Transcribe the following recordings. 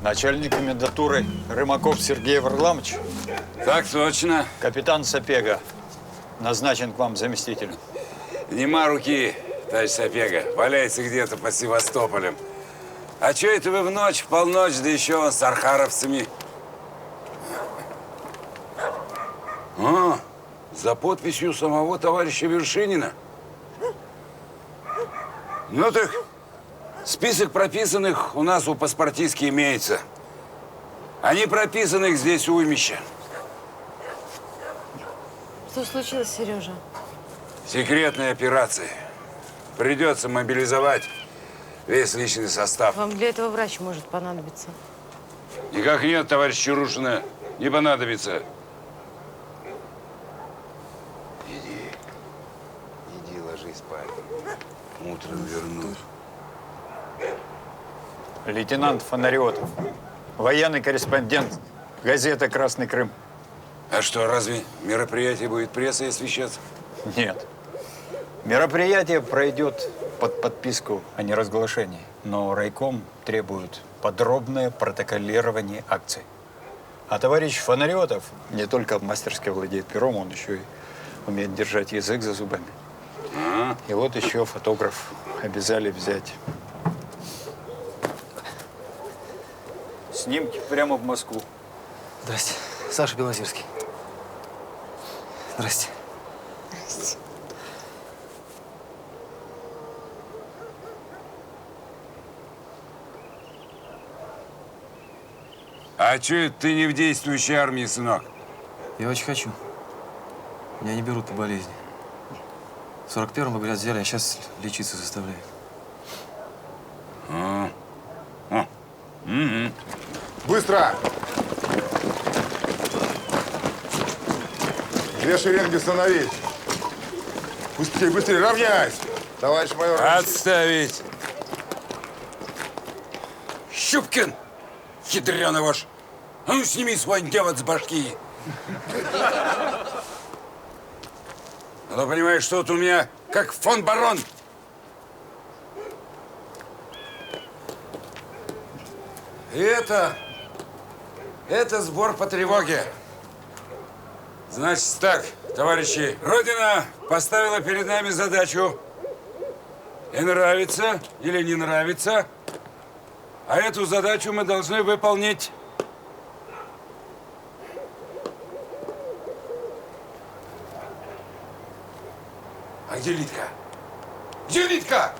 Начальник комендатуры Рымаков Сергей Варламович. Так точно. Капитан Сапега назначен к вам заместителем. Нема руки, товарищ Сапега. Валяется где-то под Севастополем. А что это вы в ночь, в полночь, да еще с архаровцами? А, за подписью самого товарища Вершинина. Ну так, список прописанных у нас у паспортистки имеется. А не прописанных здесь уймища. Что случилось, Сережа? Секретная операция. Придется мобилизовать весь личный состав. Вам для этого врач может понадобиться. Никак нет, товарищ Чарушина, не понадобится. Иди ложись спать. Утром вернусь. Лейтенант Фонариотов, военный корреспондент газеты «Красный Крым». А что, разве мероприятие будет прессой освещаться? Нет. Мероприятие пройдет под подписку о неразглашении, но райком требует подробное протоколирование акций. А товарищ Фонариотов не только мастерски владеет пером, он еще и умеет держать язык за зубами. И вот еще фотограф обязали взять. Снимки прямо в Москву. Здрасте. Саша Белозерский. Здрасте. Здрасте. А что это ты не в действующей армии, сынок? Я очень хочу. Меня не берут по болезни. В 41-м, говорят, взяли, а сейчас лечиться заставляют. Быстро! Две шеренги становись. Быстрее, быстрее, равняйся. Товарищ майор. Отставить! Щупкин! Хитрёный ваш! А ну, сними свой девот с башки! А то понимаешь, что тут у меня как фон Барон. И это сбор по тревоге. Значит так, товарищи, Родина поставила перед нами задачу. И нравится или не нравится, а эту задачу мы должны выполнить. А где Литка? Где Литка?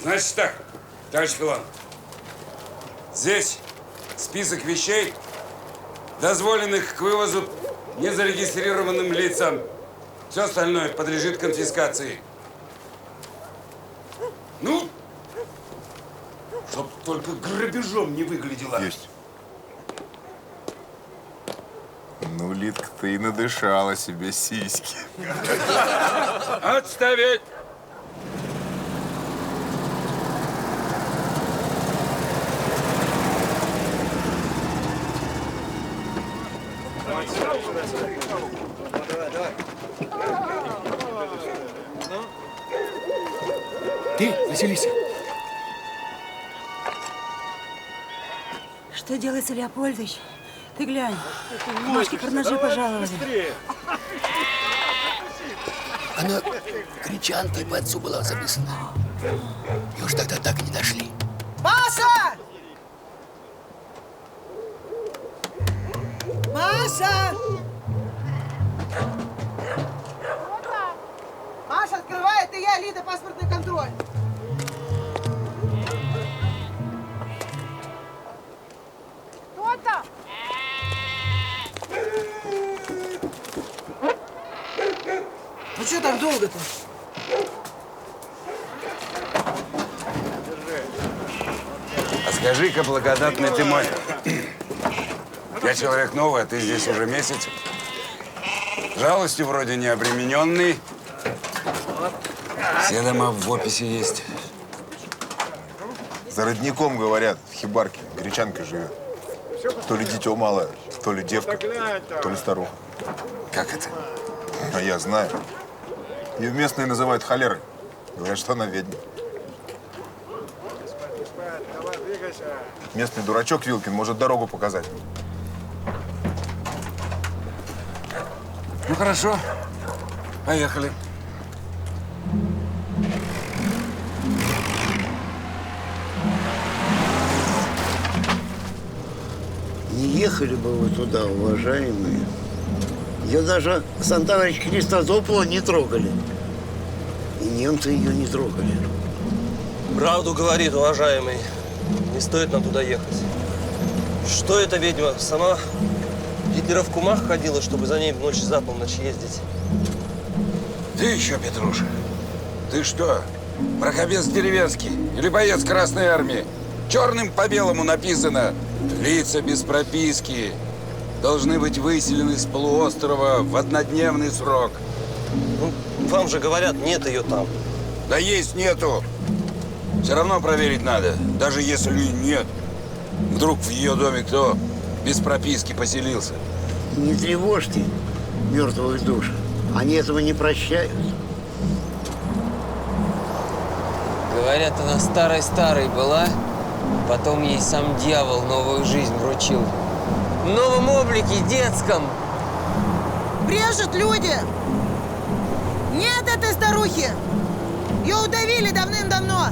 Значит так, товарищ Филон, здесь список вещей, дозволенных к вывозу незарегистрированным лицам. Все остальное подлежит конфискации. Ну, чтоб только грабежом не выглядело. Есть. Ну, Литка, ты и надышала себе сиськи. Отставить! Ты, Василиса. Что делается, Леопольдович? Ты глянь, Машке карнажи пожаловали. Она гречанкой по отцу была записана. И уж тогда так и не дошли. Маша! Маша! Маша, открывай, это я, Лида, паспортный контроль. Кто там? Ну что так долго-то? А скажи-ка, благодатный ты мой, я человек новый, а ты здесь уже месяц. Жалостью вроде не обремененный. Все дома в описи есть. За родником, говорят, в хибарке гречанка живет. То ли дитё малое, то ли девка, то ли старуха. Как это? А я знаю. Ее местные называют холерой. Говорят, что она ведьма. Местный дурачок Вилкин может дорогу показать. Ну, хорошо. Поехали. Не ехали бы вы туда, уважаемые. Ее даже Сан-Товарищ Христофопола не трогали. И немцы ее не трогали. Правду говорит, уважаемый. Не стоит нам туда ехать. Что эта ведьма? Сама Гитлера в кумах ходила, чтобы за ней в ночь за полночь ездить. Ты еще, Петруша, ты что, мракобес деревенский или боец Красной Армии? Черным по белому написано: лица без прописки должны быть выселены с полуострова в однодневный срок. Ну, вам же говорят, нет ее там. Да есть, нету. Все равно проверить надо, даже если нет. Вдруг в ее доме кто без прописки поселился. Не тревожьте мертвых душ. Они этого не прощают. Говорят, она старой-старой была, потом ей сам дьявол новую жизнь вручил. В новом облике, детском. Брежут люди! Нет этой старухи! Ее удавили давным-давно!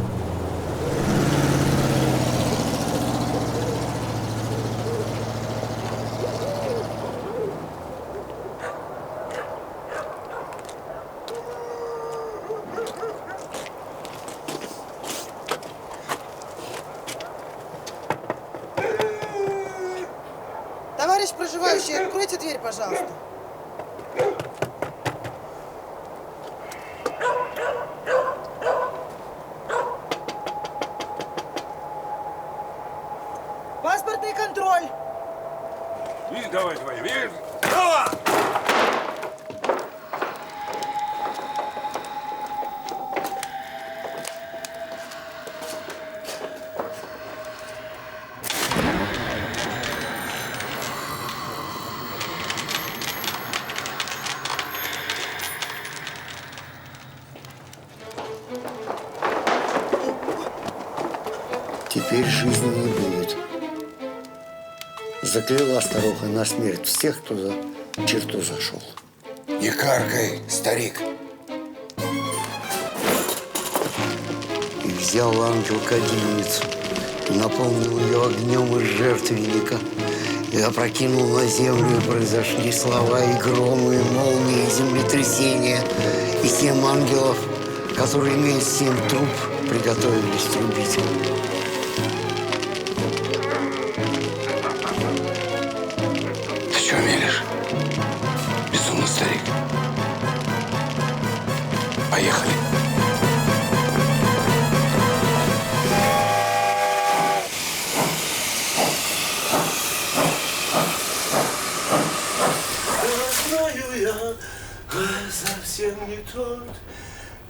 Товарищ проживающий, откройте дверь, пожалуйста. Паспортный контроль. Давай, видишь? Теперь жизни не будет. Закляла старуха на смерть всех, кто за черту зашел. Не каркай, старик. И взял ангел кадильницу, наполнил ее огнем из жертвенника, и опрокинул на землю, и произошли слова, и громы, и молнии, и землетрясения, и 7 ангелов, которые имеют 7 труб, приготовились трубить. Ты что мелешь? Безумный старик. Поехали. Знаю я, совсем не тот,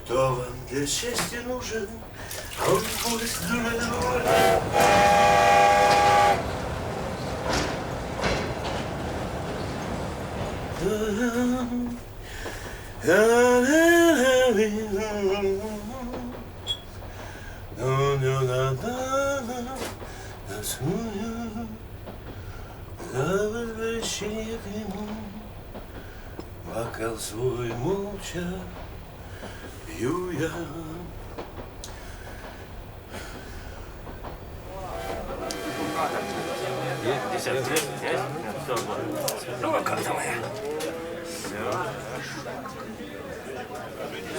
кто вам для счастья нужен. Он пусть за возвращение к нему бокал свой молча пью я.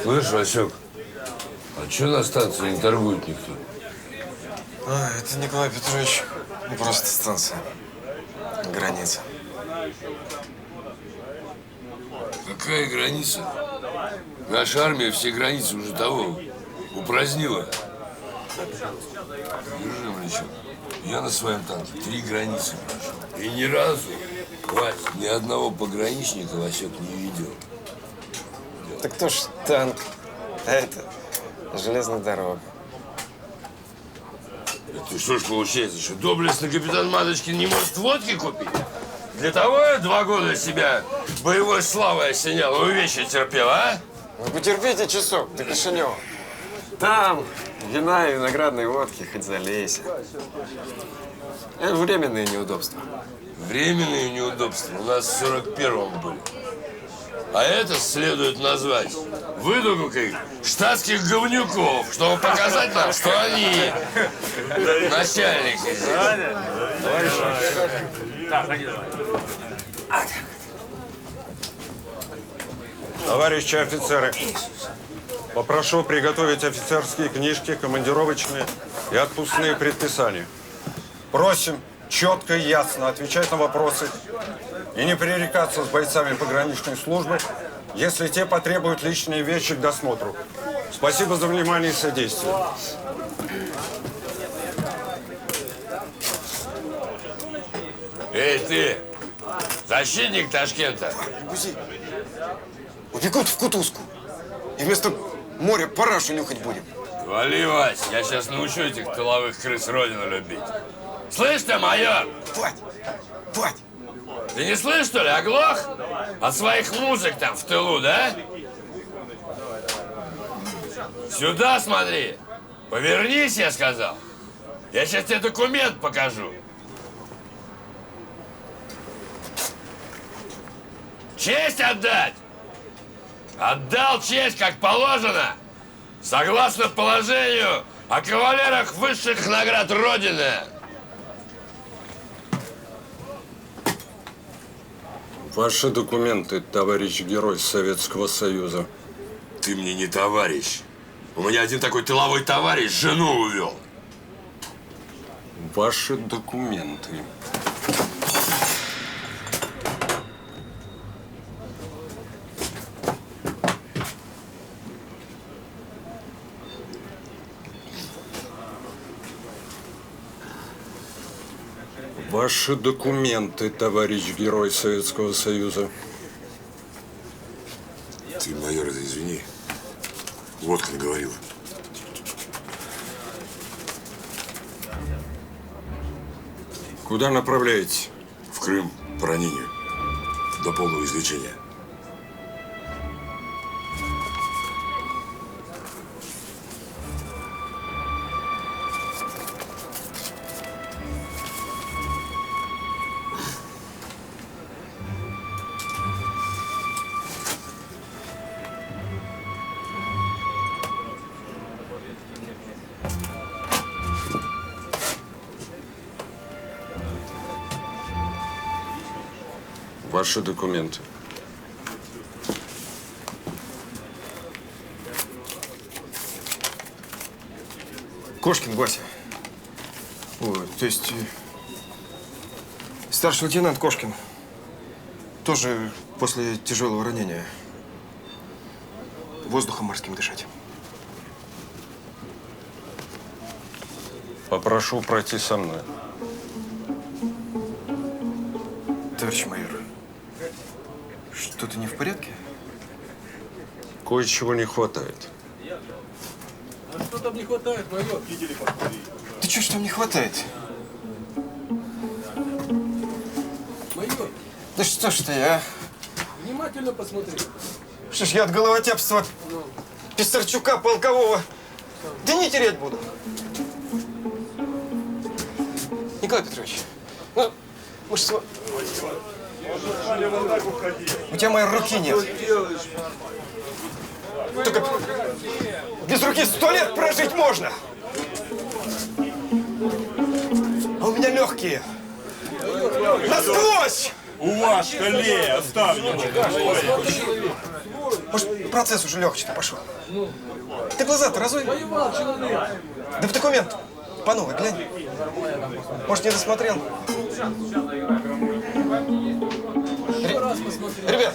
Слышь, Васек, а что на станции не торгует никто? Это Николай Петрович, не просто станция, граница. Какая граница? Наша армия все границы уже того упразднила. Держи, мальчик. Я на своем танке 3 границы прошел. И ни разу, Вась, ни одного пограничника Васек не видел. Так кто ж танк? А это железная дорога. Это что ж получается, что доблестный капитан Маточкин не может водки купить? Для того я 2 года себя боевой славой осенял, увечья терпел, а? Ну, потерпите часок, ты Кишинев. Там вина и виноградной водки, хоть залейся. Это временные неудобства. Временные неудобства у нас в 41-м были. А это следует назвать выдумкой штатских говнюков, чтобы показать нам, что они начальники здесь. Товарищи офицеры, попрошу приготовить офицерские книжки, командировочные и отпускные предписания. Просим четко и ясно отвечать на вопросы и не пререкаться с бойцами пограничной службы, если те потребуют личные вещи к досмотру. Спасибо за внимание и содействие. Эй, ты, защитник Ташкента. Гузи, убегут в кутузку. И вместо моря парашу нюхать будем. Вали, Вась, я сейчас научу этих тыловых крыс родину любить. Слышь ты, майор? Бать! Бать! Ты не слышишь, что ли, оглох? От своих музык там в тылу, да? Сюда смотри. Повернись, я сказал. Я сейчас тебе документ покажу. Честь отдать! Отдал честь, как положено, согласно положению о кавалерах высших наград Родины. Ваши документы, товарищ герой Советского Союза. Ты мне не товарищ. У меня один такой тыловой товарищ жену увел. Ваши документы. Ваши документы, товарищ герой Советского Союза. Ты, майор, это извини. Водка наговорила. Куда направляетесь? В Крым по ранению. До полного излечения. Ваши документы. Кошкин Вася. Ой, то есть старший лейтенант Кошкин. Тоже после тяжелого ранения. Воздухом морским дышать. Попрошу пройти со мной. Товарищ майор, что-то не в порядке? Кое-чего не хватает. А что там не хватает, майор? Да что ж там не хватает? Майор, Да что ж ты, а? внимательно посмотри. Что ж я от головотяпства Писарчука полкового да не терять буду. Николай Петрович, ну, мы ж с вами... У тебя моей руки нет. Только без руки 100 лет прожить можно. А у меня легкие. Насквозь! У вас колея оставлена. Может, процесс уже легче-то пошел. Ты глаза-то разуй. Да в документ по новой глянь. Может, не досмотрел? Ребят,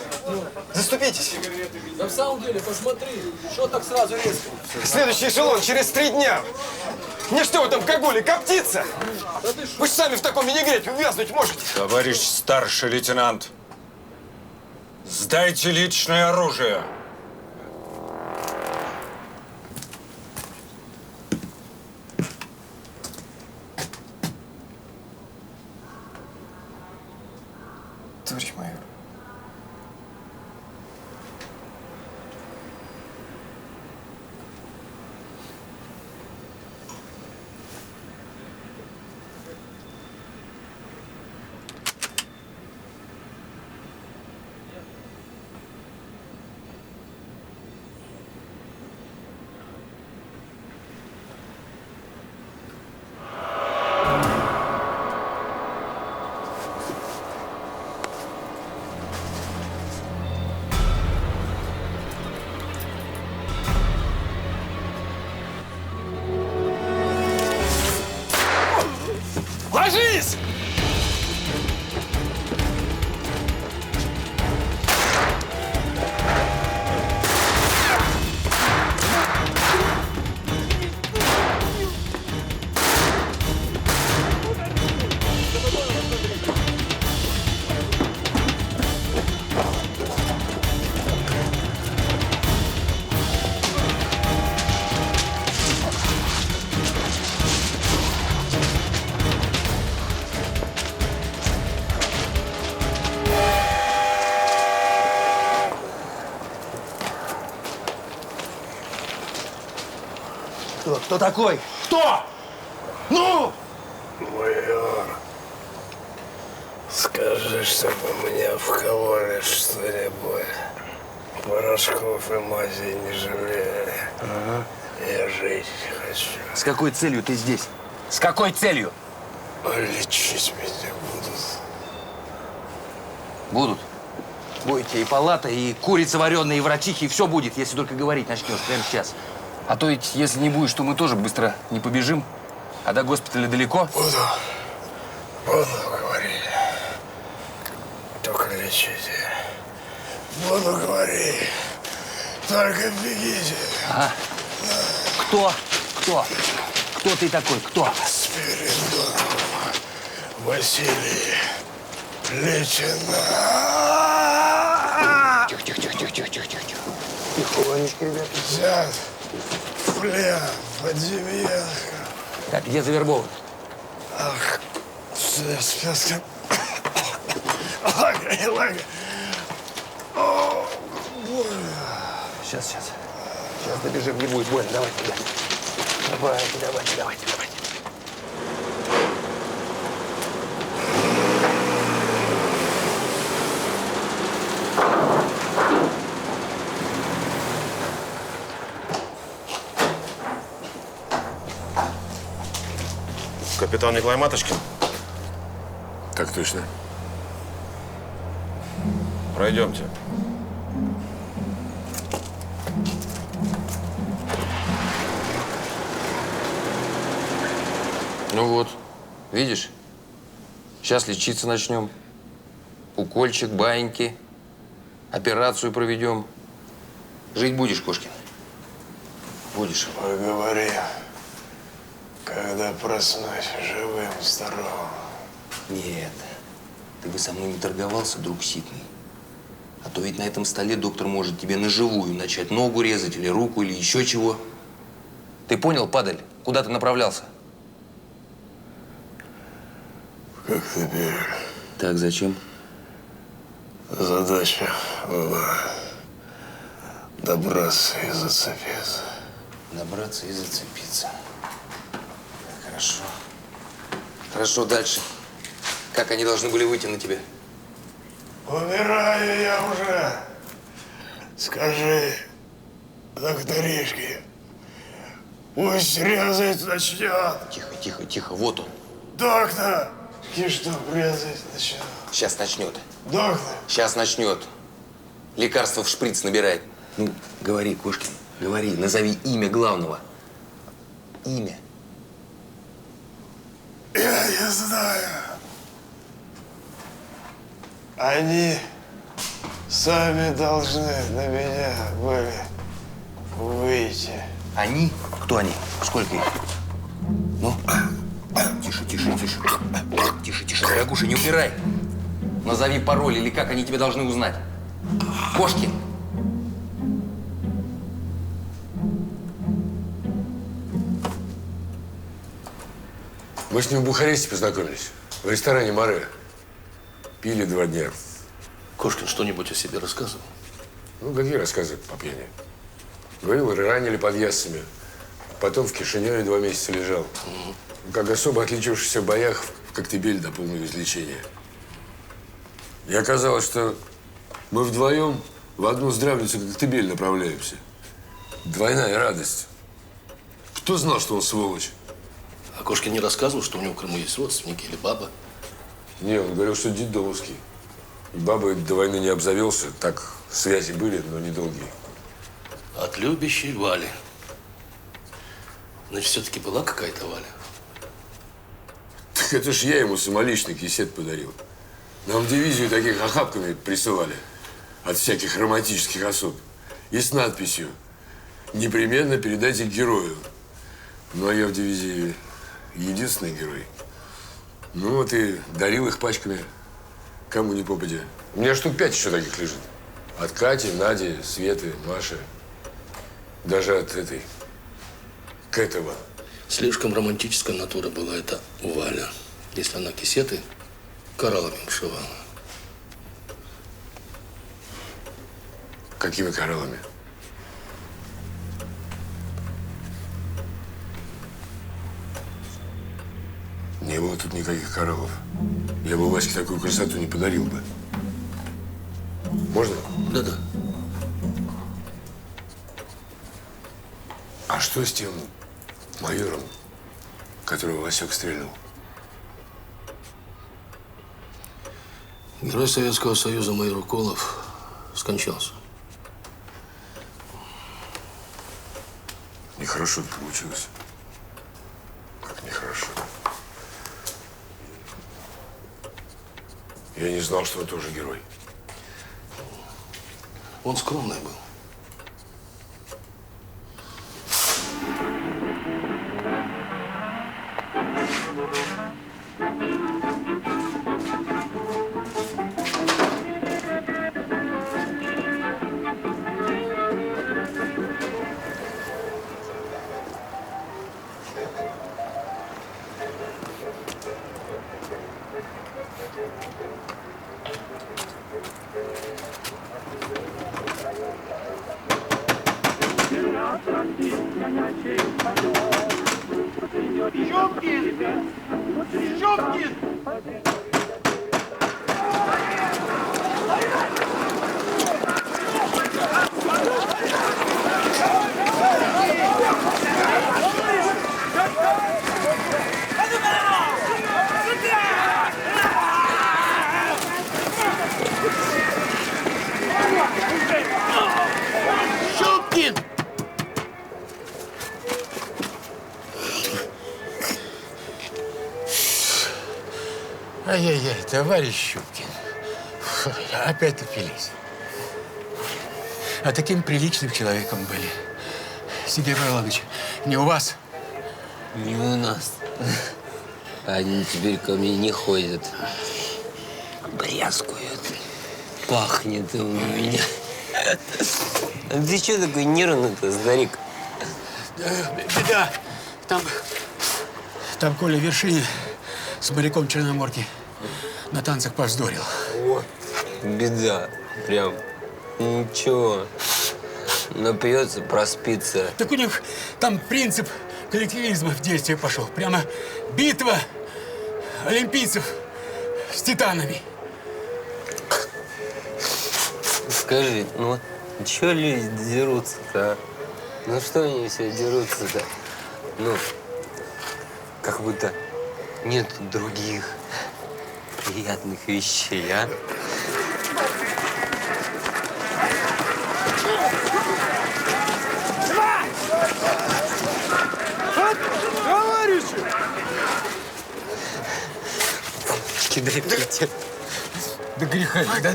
заступитесь. Да в самом деле, посмотри, что так сразу резко? Следующий эшелон через 3 дня. Мне что в этом Кагуле коптиться? Вы же сами в таком винегрете увязнуть можете. Товарищ старший лейтенант, сдайте личное оружие. Кто такой? Кто? Ну! Майор, скажи, чтобы мне вкололи что-нибудь. Порошков и мазей не жалели. Я жить хочу. С какой целью ты здесь? С какой целью? Лечить меня будут. Будут. Будете и палата, и курица вареная, и врачихи, и все будет, если только говорить начнешь прямо сейчас. А то ведь, если не будешь, то мы тоже быстро не побежим. А до госпиталя далеко? Буду говорить. Только лечите. Буду говорить. Только бегите. Ага. Кто? Кто? Кто ты такой? Кто? Спиридонов Василий лейтенант. Тихо. Тихонечко, ребята. Взят в плен Подземьянка. Так, где завербован? Ах, спецком. Лагерь. О, больно. Сейчас. Сейчас добежим, не будет больно. Давайте. Капитан Николай Маточкин. Так точно. Пройдемте. Ну вот, видишь? Сейчас лечиться начнем. Укольчик, баиньки. Операцию проведем. Жить будешь, Кошкин? Будешь. Поговорим, когда проснусь живым, здоровым. Нет, ты бы со мной не торговался, друг Ситный. А то ведь на этом столе доктор может тебе на живую начать ногу резать, или руку, или еще чего. Ты понял, падаль? Куда ты направлялся? Как теперь? Так, зачем? Задача была добраться и зацепиться. Добраться и зацепиться. Хорошо. Хорошо, дальше. Как они должны были выйти на тебя? Умираю я уже. Скажи докторишке, пусть резать начнет. Тихо. Вот он. Доктор, и что резать начнет? Сейчас начнет. Доктор. Сейчас начнет. Лекарство в шприц набирает. Ну, говори, Кошкин, говори. Назови имя главного. Имя. Я не знаю. Они сами должны на меня были выйти. Они? Кто они? Сколько их? Ну? Тише. Тише, дорогуша, не упирай. Назови пароль или как они тебя должны узнать. Кошкин. Мы с ним в Бухаресте познакомились. В ресторане «Море». Пили 2 дня. Кошкин что-нибудь о себе рассказывал? Ну, какие рассказы по пьяни? Говорил, ранили под Яссами. Потом в Кишиневе 2 месяца лежал. Как особо отличившийся в боях в Коктебель до полного излечения. И оказалось, что мы вдвоем в одну здравницу Коктебель направляемся. Двойная радость. Кто знал, что он сволочь? А Кошкин не рассказывал, что у него в Крыму есть родственники или баба? Не, он говорил, что дедовский. Бабой до войны не обзавелся. Так, связи были, но недолгие. От любящей Вали. Значит, все-таки была какая-то Валя? Так это ж я ему самолично кисет подарил. Нам в дивизию таких охапками присылали. От всяких романтических особ. И с надписью: непременно передайте герою. Ну, а я в дивизии единственный герой. Ну, вот и дарил их пачками, кому ни попадя. У меня штук 5 еще таких лежит. От Кати, Нади, Светы, Маши. Даже от этой, Кэтова. Слишком романтическая натура была эта Валя. Если она кисеты кораллами вышивала. Какими кораллами? тут никаких кораллов. Я бы Ваське такую красоту не подарил бы. Можно? Да-да. А что с тем майором, которого Васек стрельнул? Герой Советского Союза майор Уколов скончался. Нехорошо получилось. Как нехорошо. Я не знал, что он тоже герой. Он скромный был. Щупкин! Ай-яй-яй, товарищ Щупкин, опять напились. А таким приличным человеком были. Сергей Миронович, не у вас? Не у нас. Они теперь ко мне не ходят. Брязгуют. Пахнет у меня. А ты что такой нервный-то, старик? Беда. Там Коля Вершинин с моряком Черноморки на танцах повздорил. Вот. Беда. Прям. Ничего. Напьется, проспится. Так у них там принцип коллективизма в действие пошел. Прямо битва олимпийцев с титанами. Скажи, ну вот чё люди дерутся-то, а? Ну что они все дерутся-то? Ну, как будто нет других приятных вещей, а? Товарищи! Кидай плеть. Да греха, да.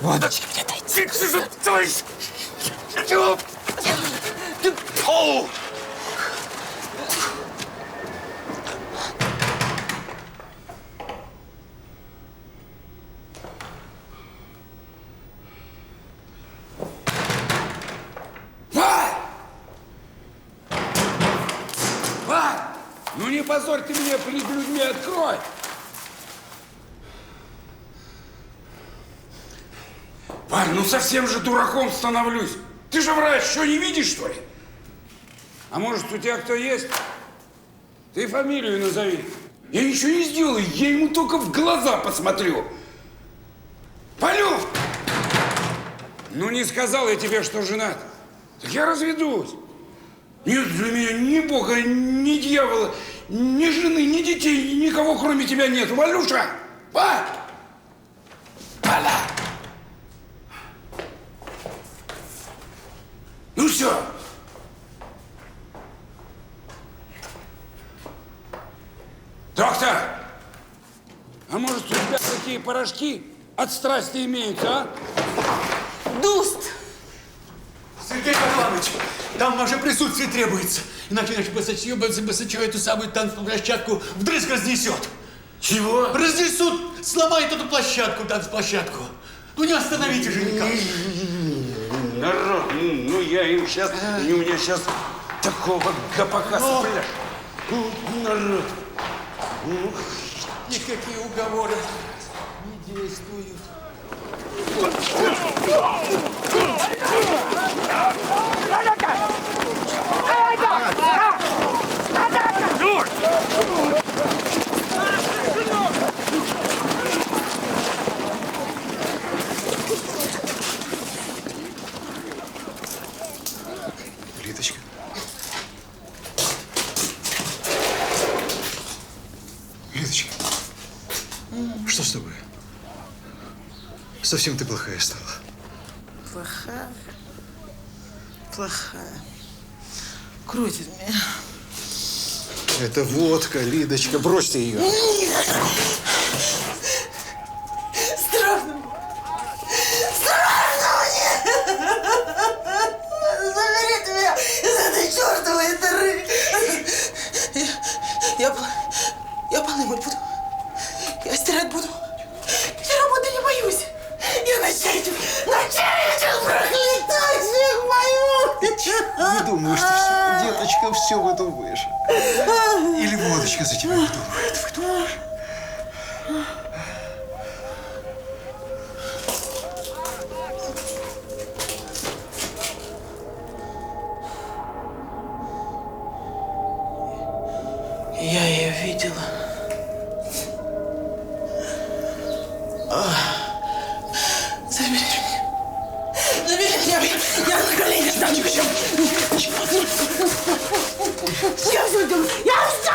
Водочки мне дайте. Товарищ! Ну не позорь ты меня перед людьми, открой! Варь, ну совсем же дураком становлюсь. Ты же врач, что не видишь, что ли? А может, у тебя кто есть? Ты фамилию назови. Я ничего не сделаю, я ему только в глаза посмотрю. Полев! Ну не сказал я тебе, что женат. Так я разведусь. Нет для меня ни Бога, ни дьявола, ни жены, ни детей, никого кроме тебя нет. Валюша! А? Валя! Ну все. Доктор! А может, у тебя такие порошки от страсти имеются, а? Дуст! Сергей Павлович, там ваше присутствие требуется. Иначе наш Басачев эту самую танцплощадку вдрызг разнесет. Чего? Разнесут, сломают эту площадку, танцплощадку. Ну не остановите же никак. Народ, ну я им сейчас, они у меня сейчас такого гопака сопляшь. Народ. Никакие уговоры не действуют. Что с тобой? Совсем ты плохая стала. Плохая. Плохая. Крутит меня. Это водка, Лидочка, бросьте ее. Страшно. Страшно мне. Заберите меня из этой чертовой дыры. Я полы мыть буду. Я стирать буду. Я работы не боюсь. Я начальник проклятать всех боюсь. Не думаю, что все, деточка, все выдумаешь. Или водочка за тебя выдумывает. Я ее видела. Забери меня. Забери меня. Я на колени стану. Я все делаю. Я все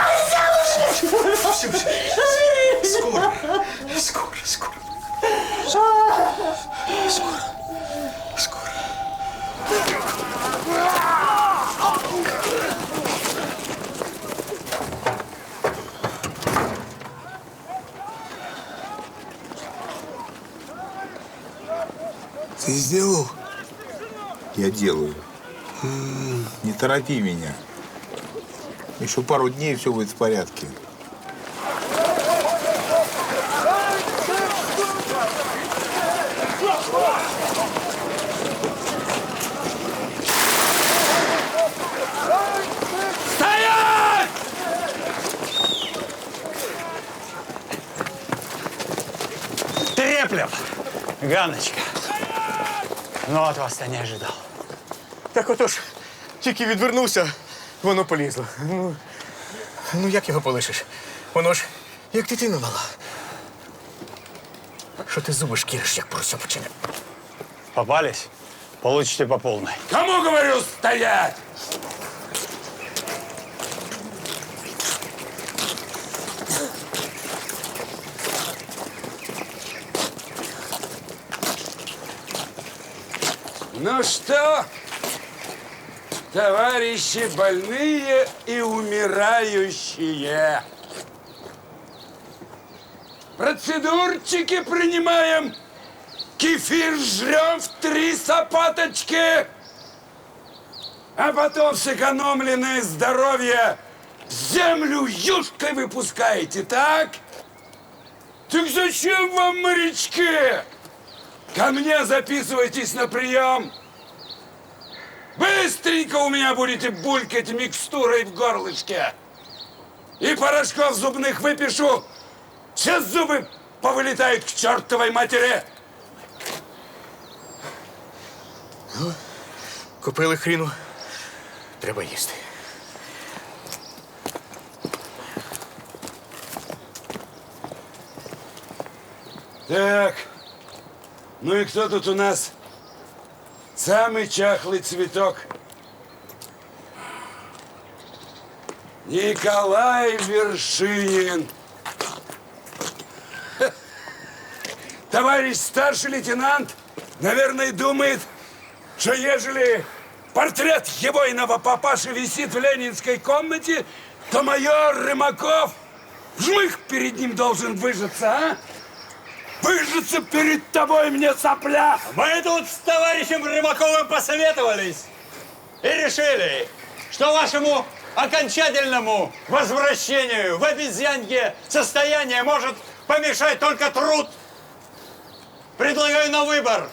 делаю. Все. Скоро. Ты сделал? Я делаю. Не торопи меня. Еще пару дней, и все будет в порядке. Стоять! Треплев! Ганочка. Ну, от вас-то не ожидал. Так отож, тільки відвернувся, воно полізло. Ну як його полишиш? Воно ж як дитина мала. Що ти зуби шкіриш, як про почине? Попались? Получите по полной. Кому говорю стоять? Ну что, товарищи больные и умирающие, процедурчики принимаем, кефир жрем в 3 сапаточки, а потом сэкономленное здоровье в землю юшкой выпускаете, так? Так зачем вам морячки? Ко мне записывайтесь на прием. Быстренько у меня будете булькать микстурой в горлышке. И порошков зубных выпишу. Сейчас зубы повылетают к чертовой матери. Ну, купили хріну, треба їсти. Так, ну и кто тут у нас самый чахлый цветок? Николай Вершинин. Ха. Товарищ старший лейтенант, наверное, думает, что ежели портрет егойного папаши висит в ленинской комнате, то майор Рымаков жмых перед ним должен выжаться, а? Выжиться перед тобой мне, сопля! Мы тут с товарищем Рымаковым посоветовались и решили, что вашему окончательному возвращению в обезьянье состояние может помешать только труд. Предлагаю на выбор.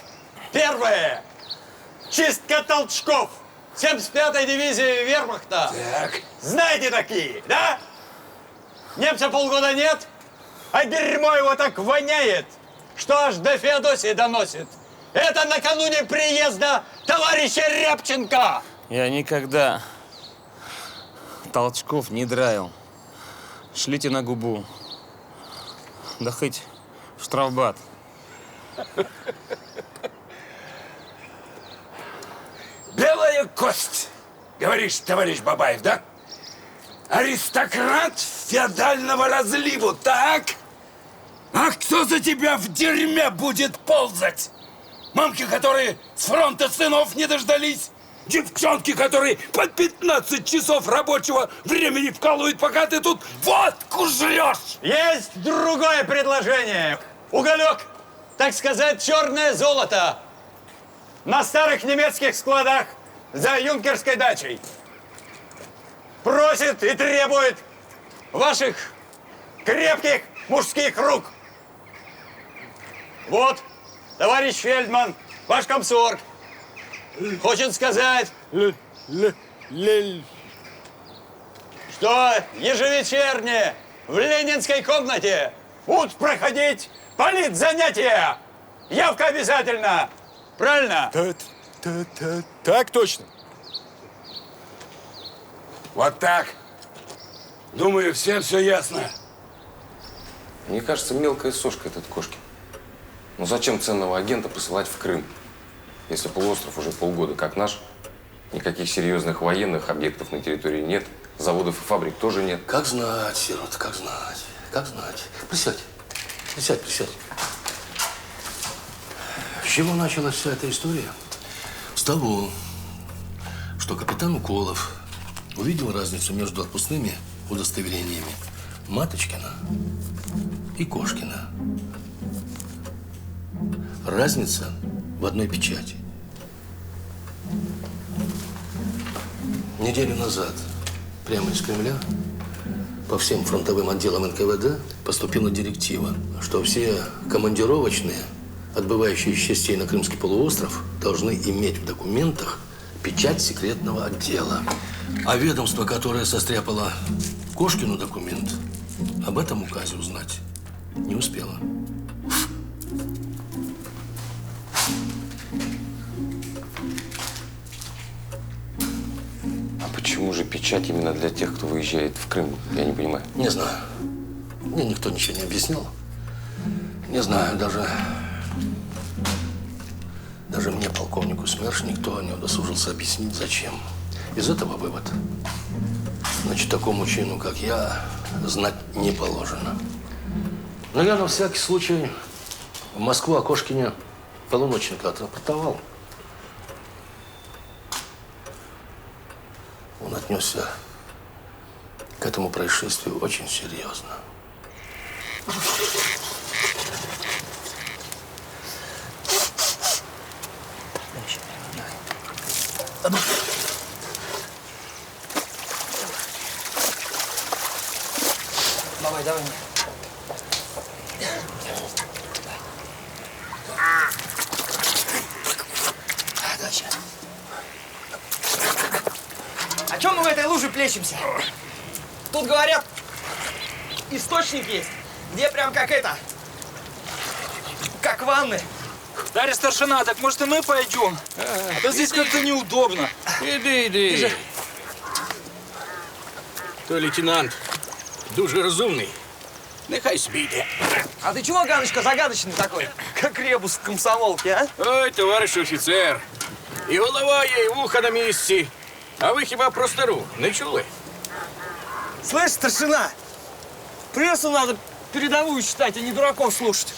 Первое. Чистка толчков. 75-й дивизии вермахта. Так. Знаете такие, да? Немца полгода нет, а дерьмо его так воняет, что аж до Феодосии доносит. Это накануне приезда товарища Рябченко. Я никогда толчков не драил. Шлите на губу. Да хоть в штрафбат. Белая кость, говоришь, товарищ Бабаев, да? Аристократ феодального разливу, так? А кто за тебя в дерьме будет ползать? Мамки, которые с фронта сынов не дождались? Девчонки, которые по 15 часов рабочего времени вкалывают, пока ты тут водку жрешь! Есть другое предложение. Уголек, так сказать, черное золото. На старых немецких складах за юнкерской дачей. Просит и требует ваших крепких мужских рук. Вот, товарищ Фельдман, ваш комсорг, хочет сказать, что ежевечерне в ленинской комнате будут проходить политзанятия. Явка обязательно. Правильно? Так точно. Вот так. Думаю, всем все ясно. Мне кажется, мелкая сошка этот Кошкин. Ну зачем ценного агента посылать в Крым? Если полуостров уже полгода как наш, никаких серьезных военных объектов на территории нет, заводов и фабрик тоже нет. Как знать, сирот, как знать, как знать. Присядь, присядь, присядь. С чего началась вся эта история? С того, что капитан Уколов увидел разницу между отпускными удостоверениями Маточкина и Кошкина. Разница в одной печати. Неделю назад, прямо из Кремля, по всем фронтовым отделам НКВД поступила директива, что все командировочные, отбывающие из частей на Крымский полуостров, должны иметь в документах печать секретного отдела. А ведомство, которое состряпало Кошкину документ, об этом указе узнать не успело. А почему же печать именно для тех, кто выезжает в Крым? Я не понимаю. Не знаю. Мне никто ничего не объяснял. Не знаю, даже мне, полковнику СМЕРШ, никто не удосужился объяснить, зачем. Из этого вывод. Значит, такому чину, как я, знать не положено. Но я на всякий случай в Москву о Кошкине полуночника отрапортовал. Он отнесся к этому происшествию очень серьезно. Давай, давай. Дальше. А чем мы в этой луже плещемся? Тут, говорят, источник есть, где прям как это, как ванны. Товарищ старшина, так может и мы пойдем? А то здесь как-то неудобно. Іди. Держи. То лейтенант дуже розумний. Нехай собі йде. А ты чего, Ганочка, загадочный такой? Как ребус в комсомолке, а? Ой, товариш офіцер. І голова є, і вуха на місці. А ви хіба про стару не чули? Слышь, старшина, прессу надо передовую читать, а не дураков слушать.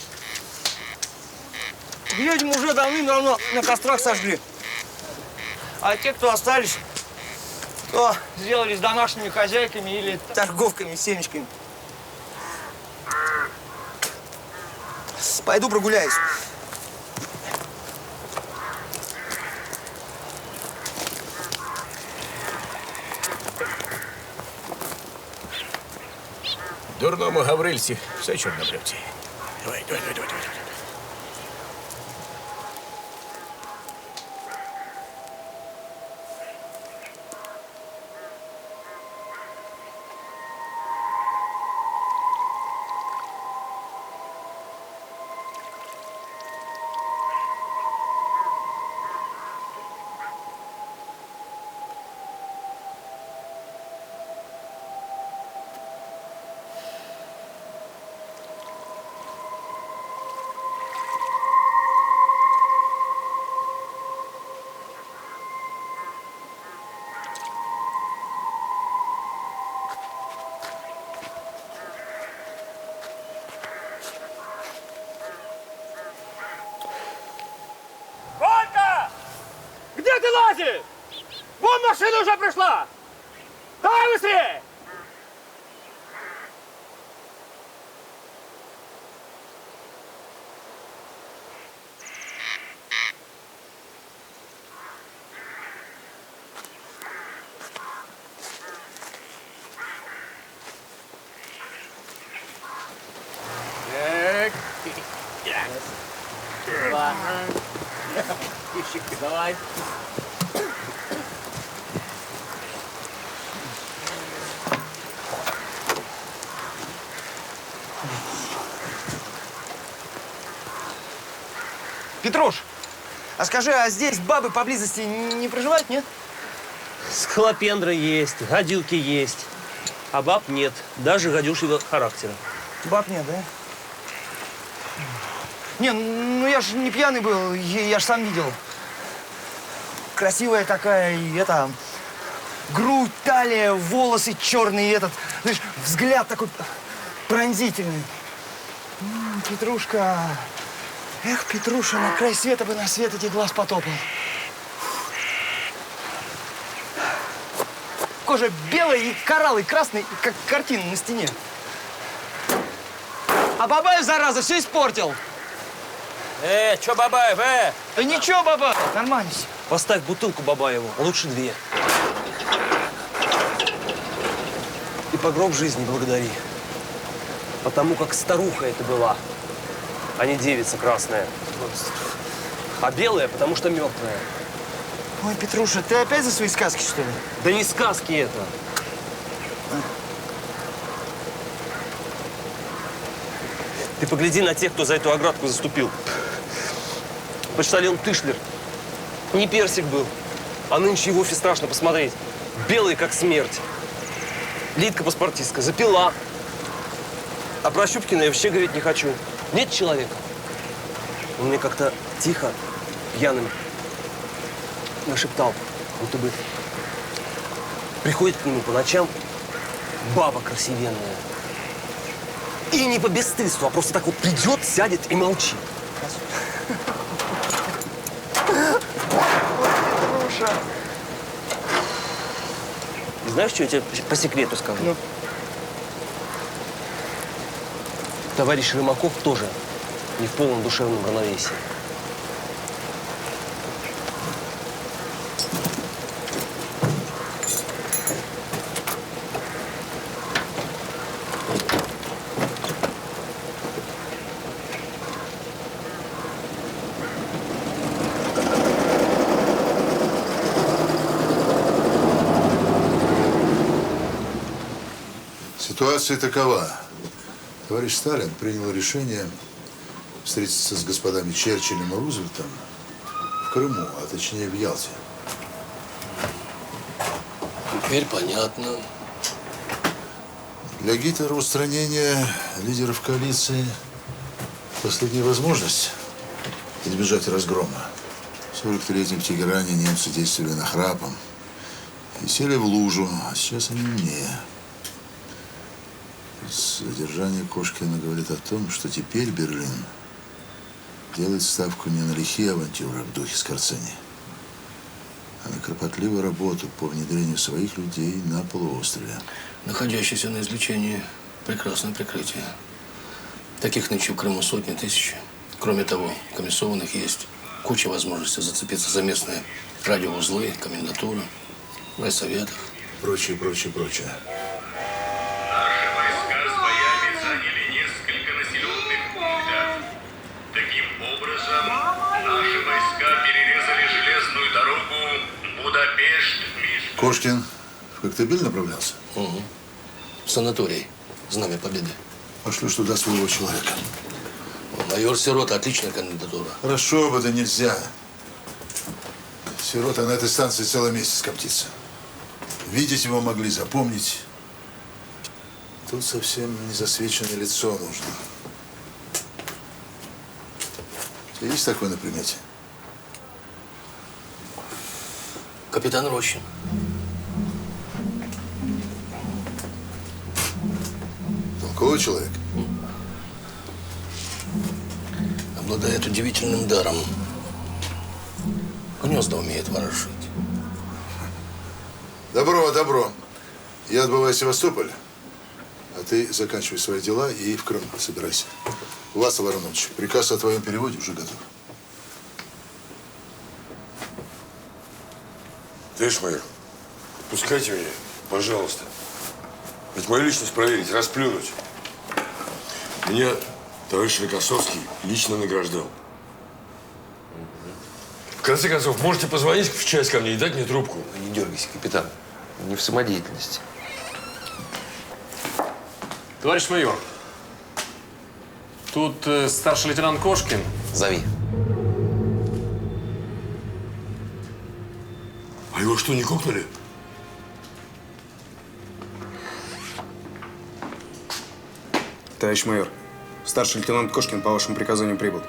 Ведьм уже давным-давно на кострах сожгли. А те, кто остались, то сделались домашними хозяйками или торговками семечками. Пойду прогуляюсь. Дурному Гаврильці все чорнобривці. Давай. Вон машина уже пришла! Давай быстрее! Давай. Петруш, а скажи, а здесь бабы поблизости не проживают, нет? Склопендры есть, гадюки есть. А баб нет, даже гадюшьего характера. Баб нет, да? Не, ну я ж не пьяный был, я ж сам видел. Красивая такая, и это, грудь, талия, волосы черные, этот, знаешь, взгляд такой пронзительный. Петрушка, эх, Петруша, на край света бы на свет этих глаз потопал. Кожа белая и кораллы красный, как картина на стене. А Бабаев, зараза, все испортил. Чё Бабаев, Да ничего, Бабаев, нормально все. Поставь бутылку Бабаеву, а лучше 2. И по гроб жизни благодари. Потому как старуха это была, а не девица красная. А белая, потому что мертвая. Ой, Петруша, ты опять за свои сказки, что ли? Да не сказки это. Ты погляди на тех, кто за эту оградку заступил. Почтальон Тышлер. Не персик был, а нынче и вовсе страшно посмотреть. Белый, как смерть. Лидка паспортистка запила. А про Щупкина я вообще говорить не хочу. Нет человека. Он мне как-то тихо, пьяным нашептал, будто бы приходит к нему по ночам баба красивенная. И не по бесстыдству, а просто так вот придет, сядет и молчит. И знаешь, что я тебе по секрету скажу? Ну? Товарищ Рымаков тоже не в полном душевном равновесии. Ситуация такова. Товарищ Сталин принял решение встретиться с господами Черчиллем и Рузвельтом в Крыму, а точнее в Ялте. Теперь понятно. Для Гитлера устранение лидеров коалиции – последняя возможность избежать разгрома. В 1943-м в Тегеране немцы действовали нахрапом и сели в лужу, а сейчас они умнее. Задержание Кошкина говорит о том, что теперь Берлин делает ставку не на лихие авантюры в духе Скорцени, а на кропотливую работу по внедрению своих людей на полуострове. Находящиеся на излечении – прекрасное прикрытие. Таких нынче в Крыму сотни тысяч. Кроме того, комиссованных есть куча возможностей зацепиться за местные радиоузлы, комендатуры, райсоветов. Прочее, прочее, прочее. Кошкин в Коктебель направлялся? Угу. В санаторий. Знамя Победы. Пошлешь туда своего человека. Майор Сирота – отличная кандидатура. Хорошо, об это нельзя. Сирота на этой станции целый месяц коптится. Видеть его могли, запомнить. Тут совсем незасвеченное лицо нужно. У тебя есть такой на примете? Капитан Рощин. Толковый человек? Обладает удивительным даром. Гнезда умеет ворошить. Добро, добро. Я отбываю в Севастополь, а ты заканчивай свои дела и в Крым собирайся. Василий Воронович, приказ о твоем переводе уже готов. Товарищ майор, пускайте меня, пожалуйста. Ведь мою личность проверить, расплюнуть. Меня товарищ Рокоссовский лично награждал. В конце концов, можете позвонить в часть ко мне и дать мне трубку. Не дергайся, капитан. Не в самодеятельности. Товарищ майор, тут старший лейтенант Кошкин. Зови. А его что, не кокнули? Товарищ майор, старший лейтенант Кошкин по вашему приказанию прибыл.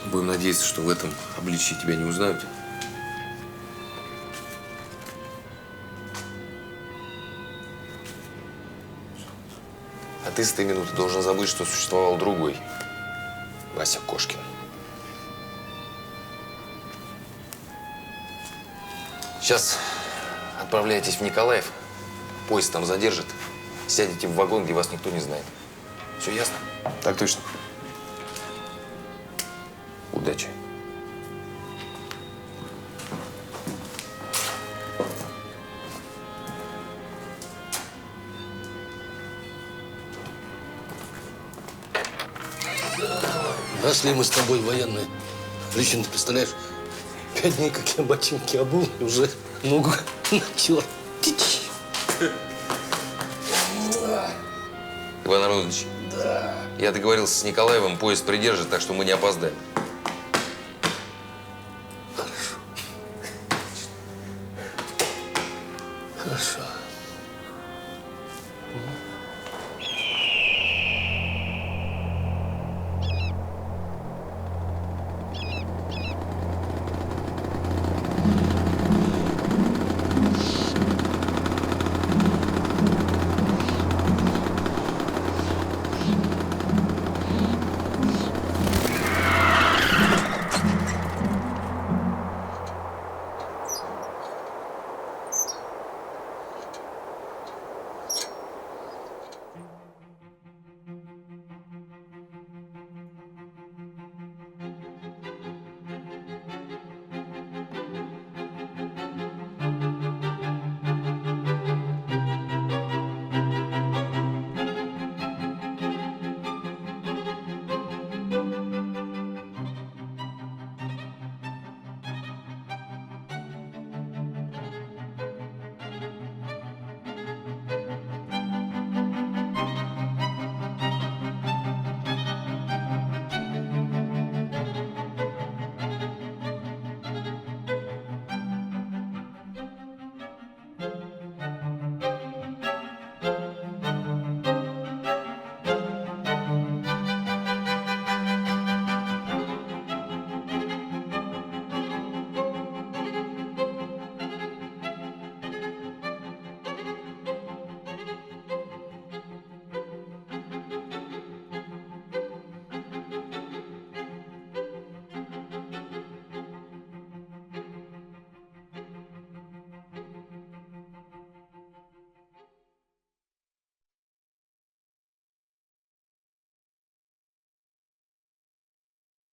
Будем надеяться, что в этом обличии тебя не узнают. А ты с этой минуты должен забыть, что существовал другой Вася Кошкин. Сейчас отправляйтесь в Николаев. Поезд там задержит. Сядете в вагон, где вас никто не знает. Все ясно? Так точно. Удачи. Росли мы с тобой военные. Лично, ты представляешь, 5 дней, как я ботинки обул, и уже ногу натер. Иван Арнольдович, я договорился с Николаевым, поезд придержит, так что мы не опоздаем. Хорошо.